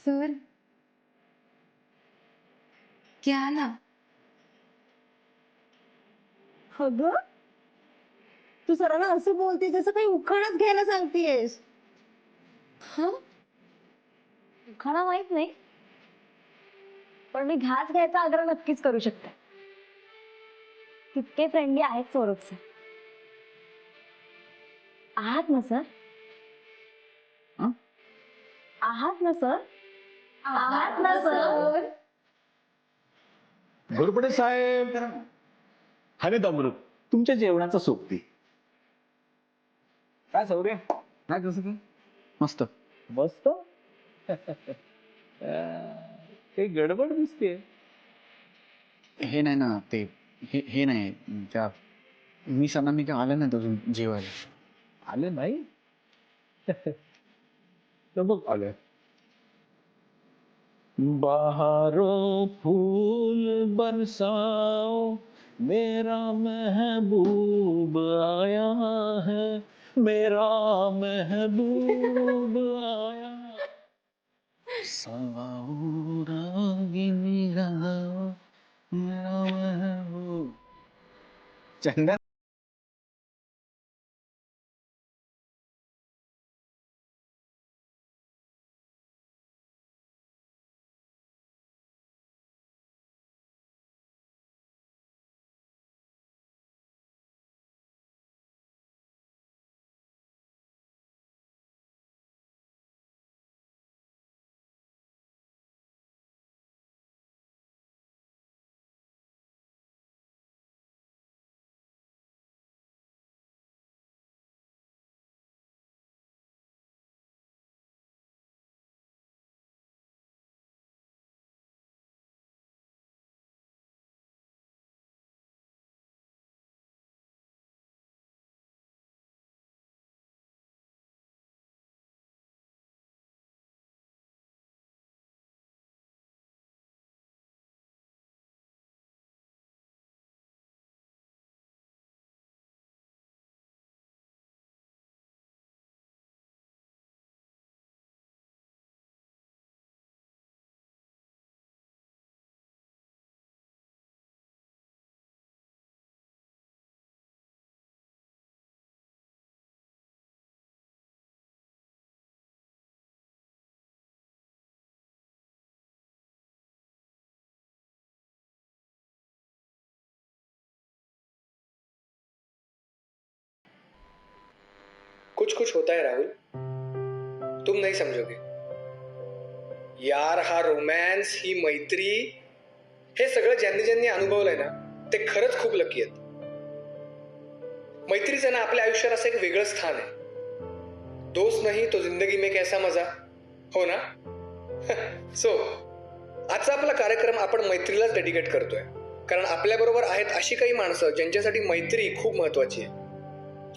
Sir क्या ना. अगं तू सरांना असं बोलते जसं काही उखाणाच घ्यायला सांगतेस. हा. उखाणा माहित नाही पण मी घास घ्यायचा आग्रह नक्कीच करू शकते. तितके फ्रेंडली आहेत सौरभ सर. आहात ना सर? हं? आहात ना सर? आहात ना सर? घोरपडे साहेब, हने अमृत तुमच्या जेवणाचा सोबती. काय सौर्य, काय कसं काय? मस्त मस्त. काही गडबड दिसते. हे नाही ना ते, हे नाही त्या मी सणा मी काय आलं नाही अजून जेवायला. आले नाही. तर बघ आले. बहारों फूल बरसाओ, मेरा महबूब आया है, मेरा महबूब आया. सवाओ रागिनी गाओ, मेरा महबूब. चंदन. कुछ कुछ होता है राहुल, तुम नहीं समझोगे यार. हा रोमॅन्स, ही मैत्री, हे सगळं ज्यांनी ज्यांनी अनुभवलंय ना ते खरंच खूप लकी आहेत. मैत्रीचं ना आपल्या आयुष्यात असं एक वेगळं स्थान आहे. दोस्त नाही तो जिंदगी में कैसा मजा, हो ना. सो आजचा आपला कार्यक्रम आपण मैत्रीलाच डेडिकेट करतोय, कारण आपल्याबरोबर आहेत अशी काही माणसं ज्यांच्यासाठी मैत्री खूप महत्वाची आहे.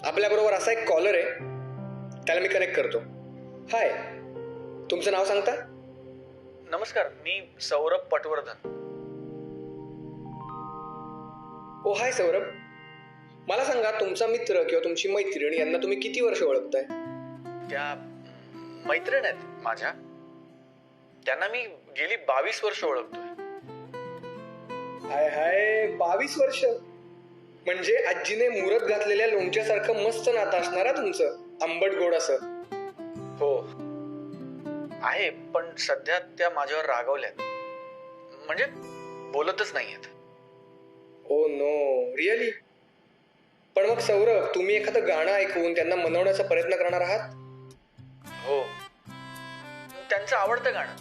आपल्याबरोबर असा एक कॉलर आहे, त्याला मी कनेक्ट करतो. हाय, तुमचं नाव सांगता? नमस्कार, मी सौरभ पटवर्धन. ओ हाय सौरभ, मला सांगा तुमचा मित्र किंवा तुमची मैत्रीण यांना तुम्ही किती वर्ष ओळखताय? त्या मैत्रीण आहेत माझ्या, त्यांना मी गेली 22 वर्ष ओळखतोय. हाय हाय, 22 वर्ष म्हणजे आजीने मुरत घातलेल्या लोणच्यासारखं मस्त नातं असणार तुमचं, आंबट गोड असं. हो आहे, पण सध्या त्या माझ्यावर रागवल्यात, म्हणजे बोलतच नाहीयेत. Oh no, really? पण मग सौरभ, तुम्ही एखादं गाणं ऐकून त्यांना मनवण्याचा प्रयत्न करणार आहात? हो, त्यांचं आवडतं गाणं,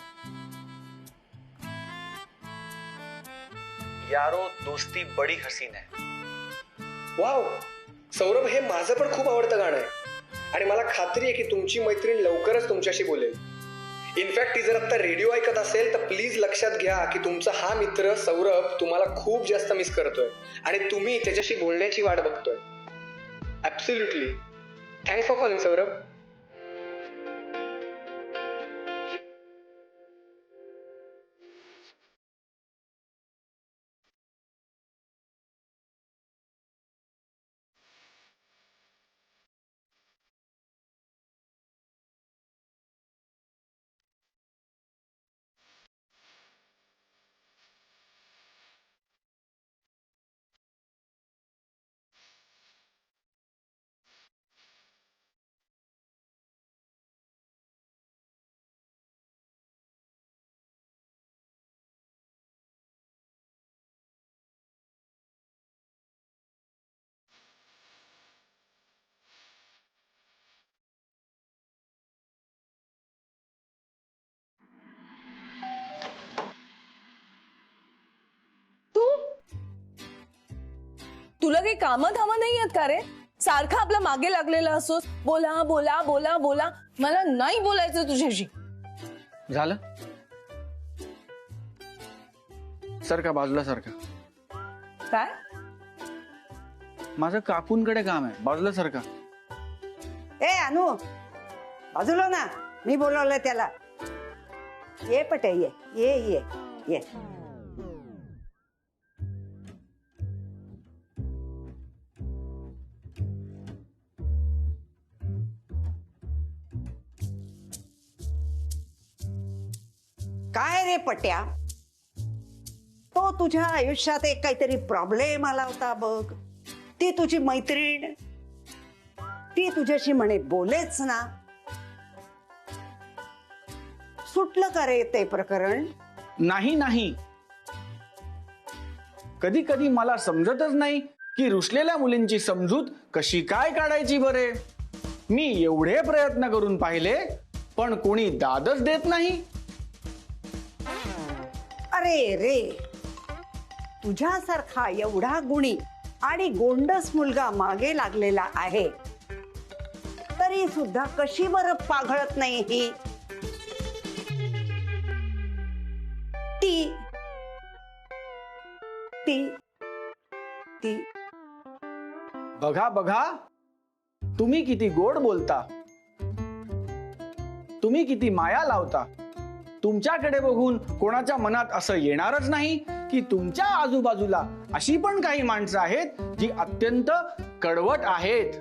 यारो दोस्ती बडी हसीन है. वाव सौरभ, हे माझं पण खूप आवडतं गाणं आहे आणि मला खात्री आहे की तुमची मैत्रीण लवकरच तुमच्याशी बोलेल. इनफॅक्ट ती जर आता रेडिओ ऐकत असेल तर प्लीज लक्षात घ्या की तुमचा हा मित्र सौरभ तुम्हाला खूप जास्त मिस करतोय आणि तुम्ही त्याच्याशी बोलण्याची वाट बघतोय. Absolutely. Thanks for calling Saurabh. तुला काही कामं धामं नाही आहेत का रे? सारखं आपल्या मागे लागलेला असोस, बोला बोला बोला बोला. मला नाही बोलायचं तुझ्याशी. झालं सारखा बाजूला सारखा. काय? माझं काकूंकडे काम आहे, बाजूला सारखा. ए अनु, बाजूला ना, मी बोलवलंय त्याला. ये पटे, ये ये ये ये. काय रे पट्या, तो तुझ्या आयुष्यात एक काहीतरी प्रॉब्लेम आला होता बघ. ती तुझी मैत्रीण, ती तुझ्याशी म्हणे बोलेच ना. सुटलं का रे ते प्रकरण? नाही नाही, कधी कधी मला समजतच नाही की रुसलेल्या मुलींची समजूत कशी काय काढायची बरे. मी एवढे प्रयत्न करून पाहिले पण कोणी दादच देत नाही. अरे रे, तुझ्यासारखा एवढा गुणी आणि गोंडस मुलगा मागे लागलेला आहे तरी सुद्धा कशी बरं पाघळत नाही ही. ती ती ती बघा बघा, तुम्ही किती गोड बोलता, तुम्ही किती माया लावता. तुमच्याकडे बघून कोणाच्या मनात असं येणारच नाही की तुमच्या आजूबाजूला अशी पण काही माणसं आहेत जी अत्यंत कडवट आहेत.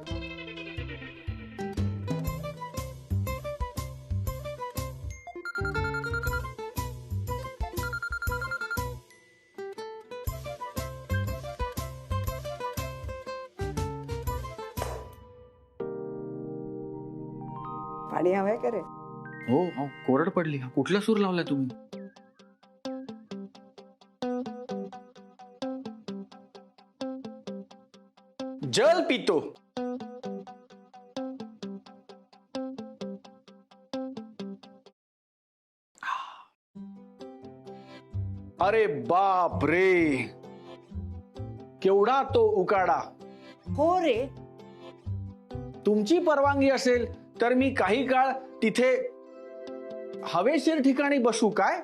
पाणी हवंय का रे? हो हो, कोरड पडली. कुठला सूर लावलाय तुम्ही? जल पितो. अरे बाप रे, केवढा तो उकाडा. हो रे, तुमची परवानगी असेल तर मी काही काळ तिथे हवेशीर ठिकाणी बसू काय?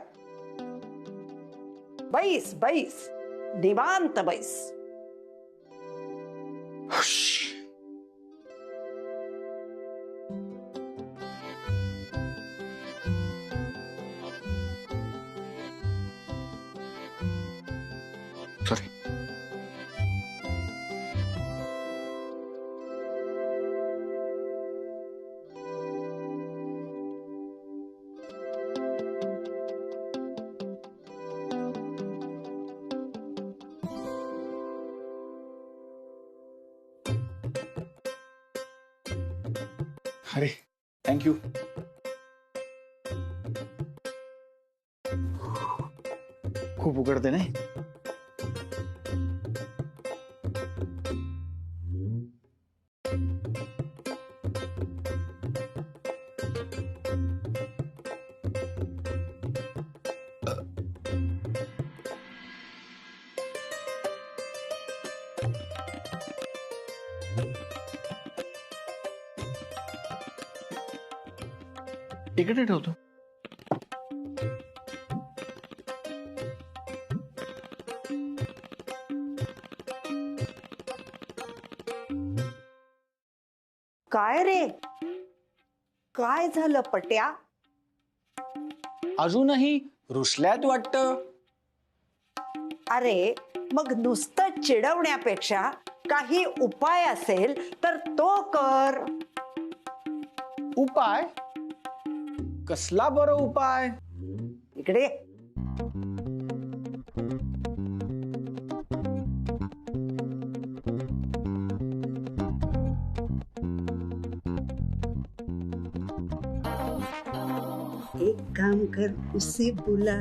बैस बैस, निवांत बैस. सॉरी. अरे थँक्यू. खूप उघडते नाही. इकडे ठेवतो. काय रे, काय झालं पट्या? अजूनही रुसल्यात वाटतं. अरे मग नुसतं चिडवण्यापेक्षा काही उपाय असेल तर तो कर. उपाय? कसला बरं उपाय? इकडे ये. एक काम कर, उसे बुला,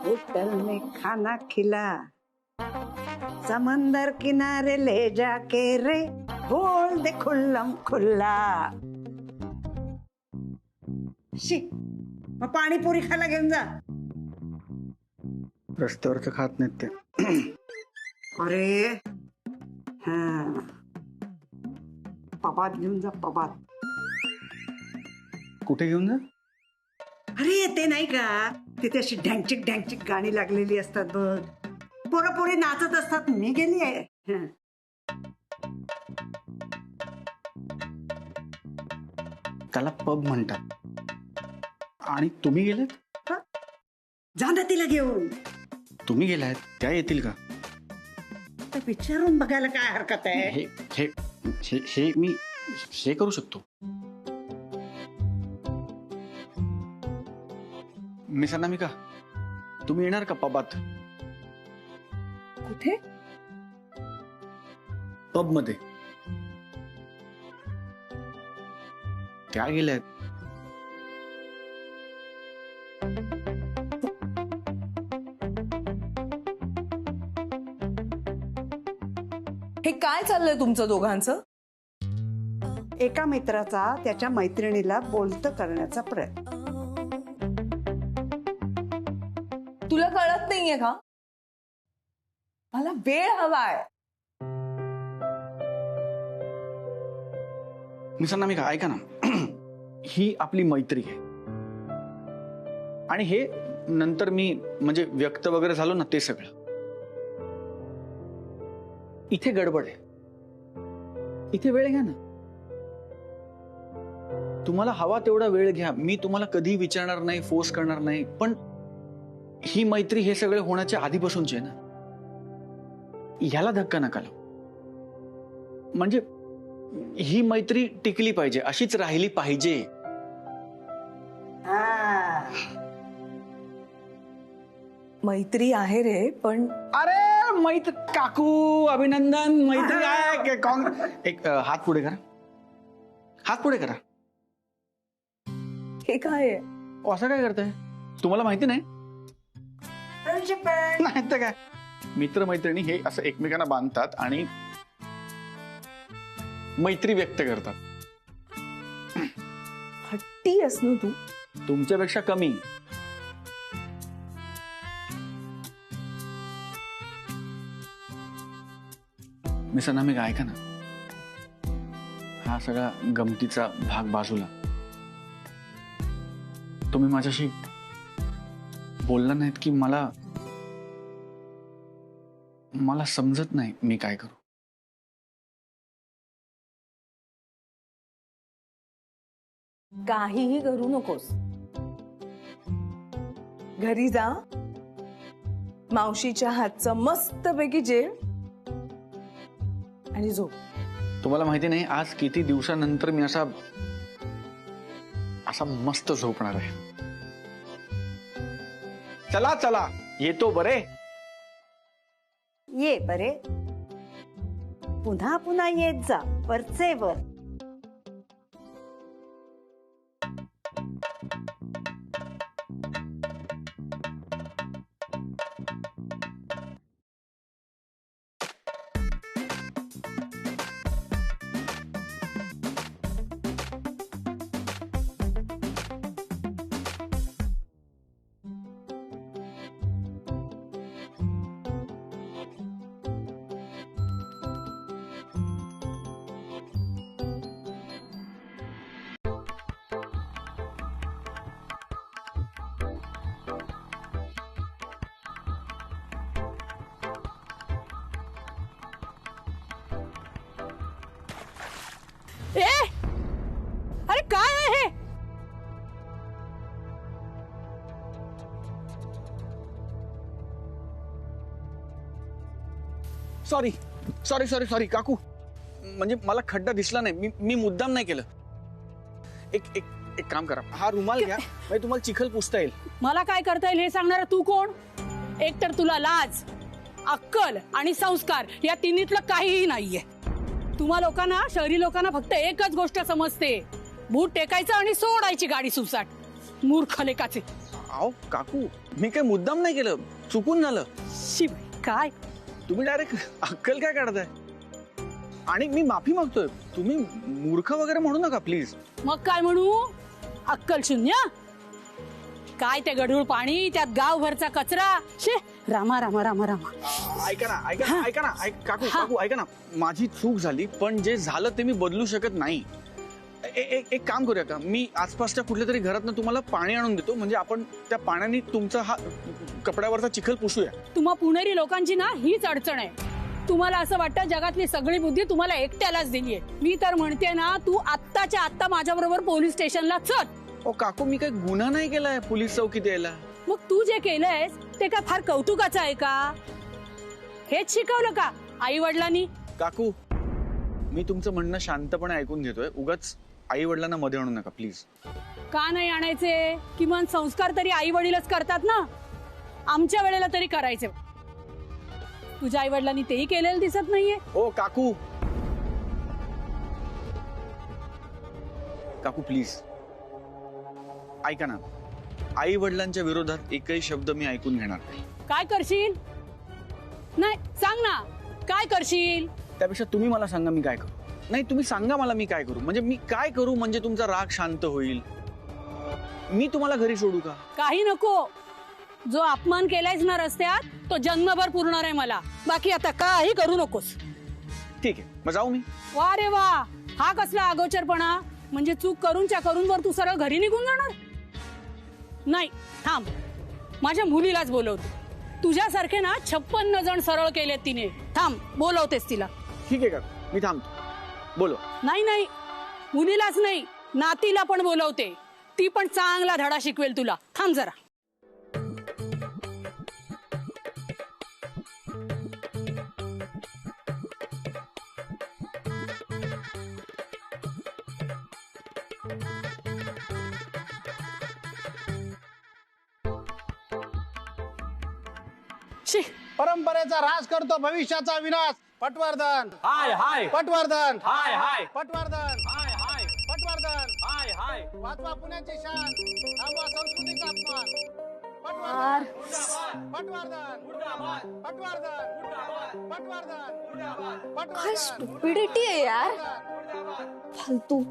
होटल में खाना खिला, समंदर किनारे ले जाके रे बोल दे खुल्लम खुल्ला. शी, मग पाणीपुरी खायला घेऊन जा. रस्त्यावरच खात नाहीत ते. अरे हा, पबात घेऊन जा, पबात. कुठे घेऊन जा? अरे ते नाही का, तिथे अशी ढँचिक ढँचिक गाणी लागलेली असतात बघ, पोरं पोरी नाचत असतात. मी गेली आहे. हं. त्याला पब म्हणतात. आणि तुम्ही गेलात? जा ना तिला घेऊन. तुम्ही गेलात, त्या येतील का? तर विचारून बघायला काय हरकत आहे. हे हे हे हे मी हे करू शकतो. मिस अनामिका, तुम्ही येणार का पबात? कुठे? पब मध्ये. त्या गेल्यात. हे काय चाललंय तुमचं दोघांचं? एका मित्राचा त्याच्या मैत्रिणीला बोलतं करण्याचा प्रयत्न. तुला कळत नाहीये का? मला वेळ हवाय. मिस अनामिका, ऐका ना. ही आपली मैत्री आहे. आणि हे नंतर मी म्हणजे व्यक्त वगैरे झालो ना, ते सगळं. इथे गडबड आहे. इथे वेळ घ्या ना. तुम्हाला हवा तेवढा वेळ घ्या. मी तुम्हाला कधी विचारणार नाही, फोर्स करणार नाही. पण ही मैत्री हे सगळे होण्याच्या आधीपासूनची आहे ना. ह्याला धक्का नका लावू. म्हणजे ही मैत्री टिकली पाहिजे, अशीच राहिली पाहिजे. मैत्री आहे रे, पण अरे मैत्री काकू, अभिनंदन. मैत्री आहे. एक हात पुढे करा. हात पुढे करा. हे काय आहे? असं काय करताय? तुम्हाला माहिती नाही? नाही तर काय, मित्रमैत्रिणी हे असं एकमेकांना बांधतात आणि मैत्री व्यक्त करतात. हट्टी आहेस ना तू. तुमच्यापेक्षा कमी. मिस अनामिका, ऐका ना. हा सगळा गमतीचा भाग बाजूला. तुम्ही माझ्याशी बोलला नाहीत की मला समजत नाही मी काय करू. काहीही करू नकोस. घरी जा, मावशीच्या हातचं मस्तपैकी जेव आणि झोप. तुम्हाला माहिती नाही आज किती दिवसानंतर मी असा मस्त झोपणार आहे. चला चला, येतो बरे. ये बरे. पुन्हा पुन्हा येत जा, वरचेवर. अरे काय आहे हे? सॉरी सॉरी सॉरी सॉरी काकू. म्हणजे मला खड्डा दिसला नाही. मी मुद्दाम नाही केलं. एक एक एक काम करा, हा रुमाल घ्या, म्हणजे तुम्हाला चिखल पुसता येईल. मला काय करता येईल हे सांगणार तू कोण? एक तर तुला लाज, अक्कल आणि संस्कार या तिन्हीतलं काहीही नाहीये. तुम्हा लोकांना, शहरी लोकांना फक्त एकच गोष्ट समजते, बूट टेकायचं आणि सोडायची गाडी सुसाट. मूर्ख लेकाचे. आओ काकू, मी काही मुद्दाम नाही केलं, चुकून झालं. शिव काय तुम्ही डायरेक्ट अक्कल काय काढताय? आणि मी माफी मागतोय. तुम्ही मूर्ख वगैरे म्हणू नका प्लीज. मग काय म्हणू? अक्कल शून्य. काय ते गढूळ पाणी, त्यात गावभरचा कचरा. शे, रामा रामा रामा रामा. ऐका ना ऐका ना ऐका ना काकू काकू ऐका ना, माझी चूक झाली, पण जे झालं ते मी बदलू शकत नाही. एक काम करूया का, मी आसपासच्या कुठल्या तरी घरात तुम्हाला पाणी आणून देतो, म्हणजे आपण त्या पाण्याने तुमचा हा कपड्यावरचा चिखल पुसूया. तुम्हा पुणेरी लोकांची ना हीच अडचण आहे. तुम्हाला असं वाटतं जगातली सगळी बुद्धी तुम्हाला एकट्यालाच दिलीये. मी तर म्हणते ना, तू आत्ताच्या आत्ता माझ्या बरोबर पोलीस स्टेशनला चल. ओ काकू, मी काही गुन्हा नाही केलाय पोलीस चौकीत यायला. मग तू जे केलंयस ते काय फार कौतुकाचं आहे का? हेच शिकवलं का आई वडिलांनी? काकू, मी तुमचं म्हणणं शांतपणे ऐकून घेतोय, उगाच आई वडिलांना मध्ये आणू नका प्लीज. का नाही आणायचे? किमान संस्कार तरी आई वडीलच करतात ना. आमच्या वेळेला तरी करायचे. तुझ्या आई वडिलांनी तेही केलेलं दिसत नाहीये. ओ काकू, काकू प्लीज ऐका ना, आई वडिलांच्या विरोधात एकही शब्द मी ऐकून घेणार नाही. काय करशील? नाही सांग ना, काय करशील? त्यापेक्षा तुम्ही मला सांगा मी काय करू. नाही, तुम्ही सांगा मला मी काय करू, म्हणजे मी काय करू म्हणजे तुमचा राग शांत होईल. मी तुम्हाला घरी सोडू का? काही नको. जो अपमान केलायस ना रस्त्यात, तो जन्मभर पुरणार आहे मला. बाकी आता काही करू नकोस. ठीक आहे, मग जाऊ मी. वा रे वा, हा कसला अगोचरपणा. म्हणजे चूक करूनच्या करून वर तू सरळ घरी निघून जाणार? नाही, थांब, माझ्या मुलीलाच बोलवते. तुझ्यासारखे ना 56 जण सरळ केलेत तिने. थांब, बोलवतेस तिला. ठीक आहे काकू, मी थांबतो. बोलो. नाही नाही, मुलीलाच नाही, नातीला पण बोलवते. ती पण चांगला धडा शिकवेल तुला. थांब जरा. शी, परंपरेचा ऱ्हास करतो भविष्याचा विनाश. पटवर्धन हाय हाय पटवर्धन हाय हाय पटवर्धन हाय हाय पटवर्धन हाय हाय. वाचवा पुण्याची शान, थांबवा संस्कृतीचा अपमान. पटवर्धन पटवर्धन पटवर्धन पटवर्धन काय पटवर्धन स्टुपिडिटी आहे यार, फालतू.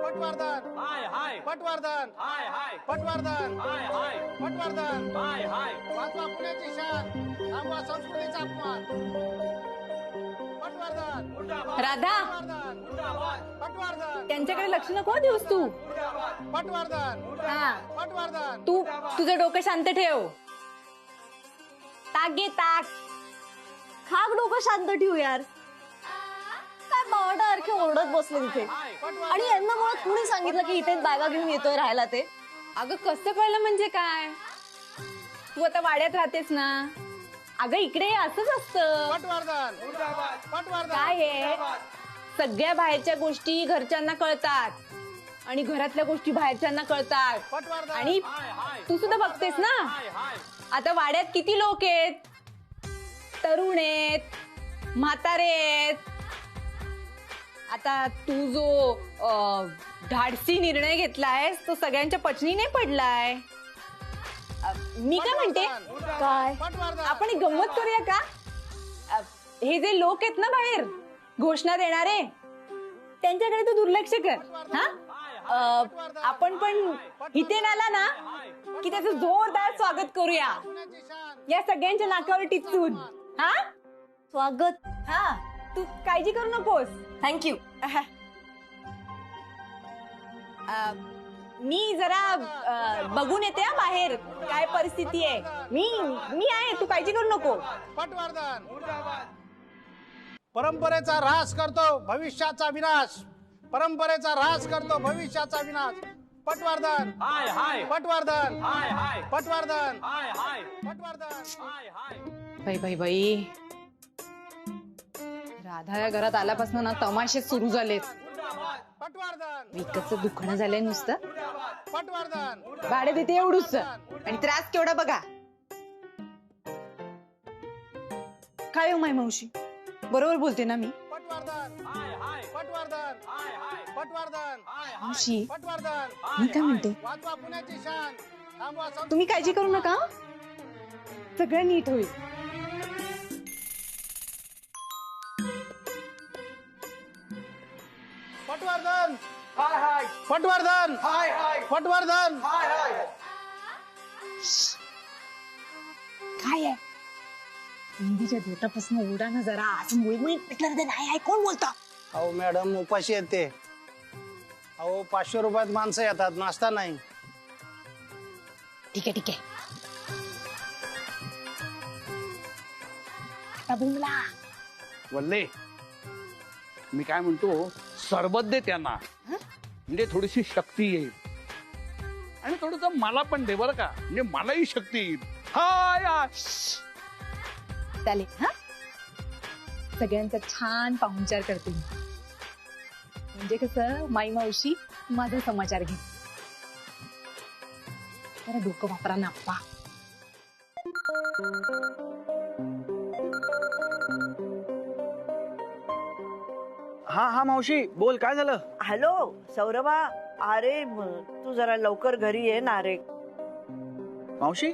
पटवर्धन हाय हाय पटवर्धन हाय हाय पटवर्धन हाय हाय पटवर्धन हाय हाय. वाचवा पुण्याची शान, थांबवा संस्कृतीचा अपमान. पटवर्धन राधा, पटवर्धन पटवर्धन त्यांच्याकडे लक्ष नको देऊस तू. पटवर्धन हा, पटवर्धन तू तुझं डोकं शांत ठेव. ताक घे, ताक. खाक डोकं शांत ठेवू यार. काय बावटासारखे ओरडत बसले तिथे. आणि यांना मुळात कुणी सांगितलं की इथे बॅगा घेऊन येतोय राहायला ते? अगं कसं कळलं म्हणजे काय? तू आता वाड्यात राहतेस ना. अगं इकडे असंच असतं. पटवर्धन पटवर्धन काय आहे, सगळ्या बाहेरच्या गोष्टी घरच्यांना कळतात आणि घरातल्या गोष्टी बाहेरच्यांना कळतात. पटवर्धन आणि तू सुद्धा बघतेस ना, आता वाड्यात किती लोक आहेत. तरुण आहेत, म्हातारे आहेत. आता तू जो धाडसी निर्णय घेतलायस तो सगळ्यांच्या पचनी नाही पडलाय. मी काय म्हणते, काय आपण एक गंमत करूया का? हे जे लोक आहेत ना बाहेर घोषणा देणारे, त्यांच्याकडे तू दुर्लक्ष कर. हा, आपण पण इथे आला ना की त्याचं जोरदार स्वागत करूया या सगळ्यांच्या नाकावर टिचून. हा, स्वागत. हा, तू काळजी करू नकोस. थँक्यू. मी जरा बघून येते हा बाहेर काय परिस्थिती आहे. मी आहे, तू काळजी करू नको. पटवर्धन परंपरेचा ऱ्हास करतो भविष्याचा विनाश. परंपरेचा ऱ्हास करतो भविष्याचा विनाश. पटवर्धन हाय हाय पटवर्धन हाय हाय पटवर्धन हाय हाय पटवर्धन हाय हाय. बाई बाई बाई, राधा या घरात आल्यापासून ना तमाशे सुरू झालेत. पटवर्धन विकतचं दुखणं झालंय नुसतं. पटवर्धन भाडे देते एवढूच आणि त्रास केवढा बघा. काय हो माय मावशी, बरोबर बोलते ना मी? पटवर्धन पटवर्धन पटवर्धन मावशी, पटवर्धन मी काय म्हणते, वाचवा पुण्याची शान, थांबवा संस्कृतीचा तुम्ही काळजी करू नका. सगळं नीट होईल. पटवर्धन हाय हाय पटवर्धन हाय हाय पटवर्धन हाय हाय. काय आहे हिंदीच्या देटापासून उडा ना जरा असं मुळमुळीत पिटलं तर नाही आहे कोण बोलतं अहो मॅडम उपाशी येते. अहो 500 रुपयात माणसं येतात, नाश्ता नाही. ठीक आहे ठीक आहे आता बोला वल्ले मी काय म्हणतो, सरबत दे त्यांना, म्हणजे थोडीशी शक्ती येईल. आणि थोडस मला पण दे बरं का, म्हणजे मलाही शक्ती येईल. चालेल हा सगळ्यांचा छान पाहुणचार करते मी. म्हणजे कसं माई मावशी माझा समाचार घे जरा डोकं वापरा ना अप्पा. हा हा मावशी बोल, काय झालं? हॅलो सौरभा, अरे तू जरा लवकर घरी ये ना रे. मावशी